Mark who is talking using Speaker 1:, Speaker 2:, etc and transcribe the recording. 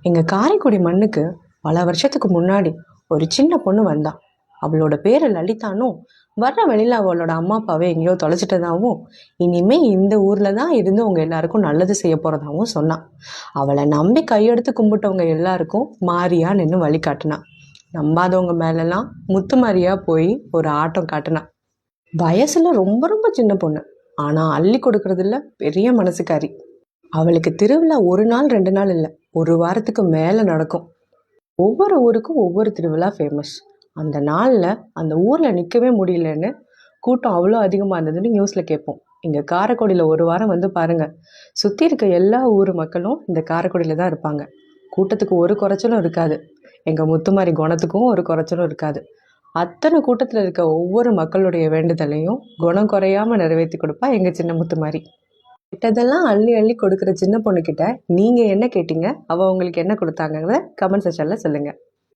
Speaker 1: எங்க காரைக்குடி மண்ணுக்கு பல வருஷத்துக்கு முன்னாடி ஒரு சின்ன பொண்ணு வந்தா. அவளோட பேரு லலிதானும், வர்ற வழியில அவளோட அம்மா அப்பாவை எங்கேயோ தொலைச்சிட்டதாவும், இனிமே இந்த ஊர்ல தான் இருந்து உங்க எல்லாருக்கும் நல்லது செய்ய போறதாவும் சொன்னான். அவளை நம்பி கையெடுத்து கும்பிட்டவங்க எல்லாருக்கும் மாரியா நின்று வழி காட்டினா. நம்பாதவங்க மேலெல்லாம் முத்து மாரியா போய் ஒரு ஆட்டம் காட்டினா. வயசுல ரொம்ப ரொம்ப சின்ன பொண்ணு, ஆனா அள்ளி கொடுக்கறதுல பெரிய மனசுக்காரி. அவளுக்கு திருவிழா ஒரு நாள் 2 நாள் இல்லை, ஒரு வாரத்துக்கு மேலே நடக்கும். ஒவ்வொரு ஊருக்கும் ஒவ்வொரு திருவிழா ஃபேமஸ். அந்த நாளில் அந்த ஊரில் நிற்கவே முடியலன்னு கூட்டம் அவ்வளோ அதிகமாக இருந்ததுன்னு நியூஸில் கேட்போம். இங்கே காரைக்குடியில் ஒரு வாரம் வந்து பாருங்கள். சுற்றி இருக்க எல்லா ஊர் மக்களும் இந்த காரைக்குடியில் தான் இருப்பாங்க. கூட்டத்துக்கு ஒரு குறைச்சலும் இருக்காது. எங்கள் முத்துமாரி குணத்துக்கும் ஒரு குறைச்சலும் இருக்காது. அத்தனை கூட்டத்தில் இருக்க ஒவ்வொரு மக்களுடைய வேண்டுதலையும் குணம் குறையாமல் நிறைவேற்றி கொடுப்பா எங்கள் சின்ன முத்துமாரி. கிட்டதெல்லாம் அள்ளி அள்ளி கொடுக்குற சின்ன பொண்ணுக்கிட்ட நீங்கள் என்ன கேட்டீங்க, அவள் உங்களுக்கு என்ன கொடுத்தாங்கிறத கமெண்ட் செக்ஷனில் சொல்லுங்கள்.